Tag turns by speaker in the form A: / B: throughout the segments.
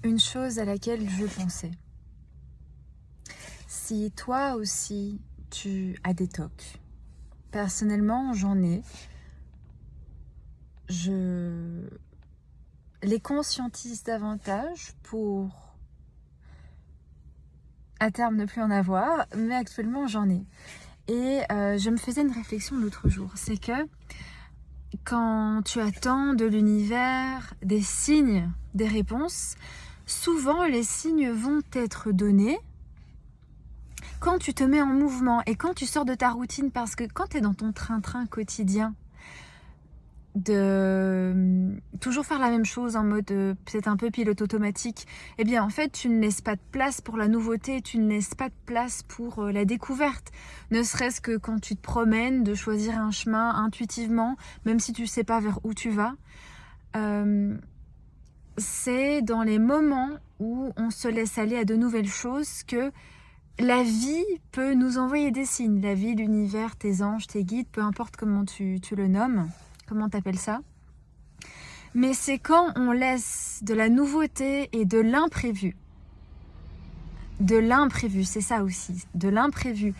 A: une chose à laquelle je pensais. Si toi aussi tu as des TOC, personnellement j'en ai, je les conscientise davantage pour à terme ne plus en avoir, mais actuellement j'en ai. Et je me faisais une réflexion l'autre jour, c'est que quand tu attends de l'univers des signes, des réponses, souvent les signes vont être donnés quand tu te mets en mouvement et quand tu sors de ta routine, parce que quand tu es dans ton train-train quotidien, de toujours faire la même chose en mode peut-être un peu pilote automatique, eh bien en fait tu ne laisses pas de place pour la nouveauté, tu ne laisses pas de place pour la découverte, ne serait-ce que quand tu te promènes, de choisir un chemin intuitivement, même si tu ne sais pas vers où tu vas. C'est dans les moments où on se laisse aller à de nouvelles choses que la vie peut nous envoyer des signes. La vie, l'univers, tes anges, tes guides, peu importe comment tu le nommes, comment t'appelles ça. Mais c'est quand on laisse de la nouveauté et de l'imprévu. De l'imprévu, c'est ça aussi. De l'imprévu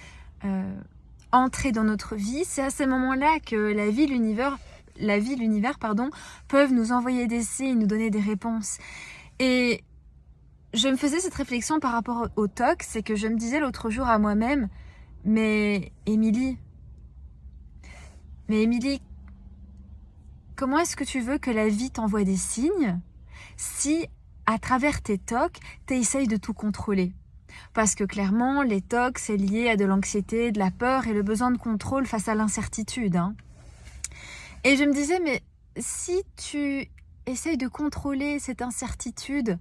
A: entrer dans notre vie. C'est à ces moments-là que la vie, l'univers, peuvent nous envoyer des signes, nous donner des réponses. Et je me faisais cette réflexion par rapport au TOC, c'est que je me disais l'autre jour à moi-même, mais Émilie, comment est-ce que tu veux que la vie t'envoie des signes si, à travers tes TOC, tu essayes de tout contrôler? Parce que clairement, les TOC, c'est lié à de l'anxiété, de la peur et le besoin de contrôle face à l'incertitude. Et je me disais, mais si tu essayes de contrôler cette incertitude,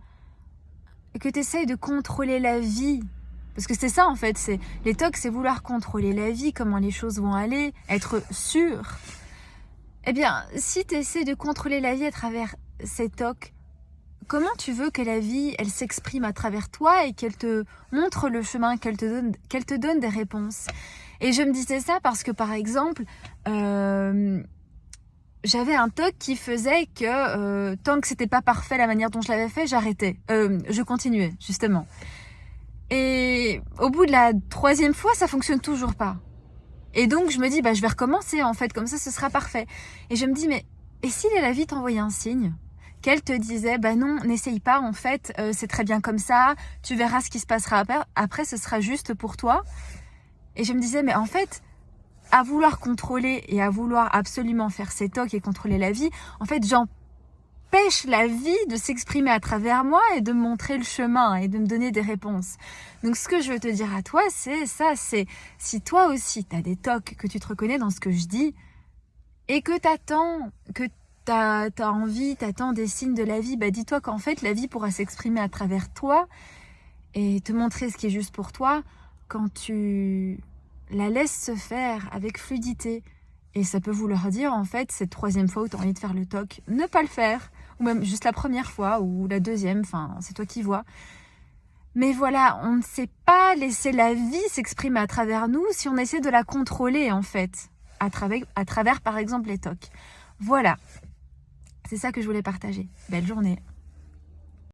A: et que tu essayes de contrôler la vie, parce que c'est ça en fait, les TOC, c'est vouloir contrôler la vie, comment les choses vont aller, être sûr. Eh bien, si tu essaies de contrôler la vie à travers ces TOC, comment tu veux que la vie, elle s'exprime à travers toi et qu'elle te montre le chemin, qu'elle te donne des réponses? Et je me disais ça parce que, par exemple, j'avais un TOC qui faisait que tant que c'était pas parfait la manière dont je l'avais fait, j'arrêtais. Je continuais, justement. Et au bout de la 3e fois, ça fonctionne toujours pas. Et donc, je me dis, je vais recommencer, en fait, comme ça, ce sera parfait. Et je me dis, mais, et si la vie t'envoyait un signe, qu'elle te disait, non, n'essaye pas, en fait, c'est très bien comme ça, tu verras ce qui se passera après, ce sera juste pour toi. Et je me disais, mais en fait, à vouloir contrôler et à vouloir absolument faire ses TOC et contrôler la vie, en fait, j'empêche la vie de s'exprimer à travers moi et de me montrer le chemin et de me donner des réponses. Donc, ce que je veux te dire à toi, c'est ça, c'est si toi aussi, tu as des TOC, que tu te reconnais dans ce que je dis et que t'attends, que t'as envie, t'attends des signes de la vie, dis-toi qu'en fait, la vie pourra s'exprimer à travers toi et te montrer ce qui est juste pour toi quand tu la laisse se faire avec fluidité. Et ça peut vouloir dire, en fait, cette 3e fois où tu as envie de faire le TOC, ne pas le faire. Ou même juste la première fois ou la 2e, enfin, c'est toi qui vois. Mais voilà, on ne sait pas laisser la vie s'exprimer à travers nous si on essaie de la contrôler, en fait, à travers par exemple, les TOC. Voilà, c'est ça que je voulais partager. Belle journée.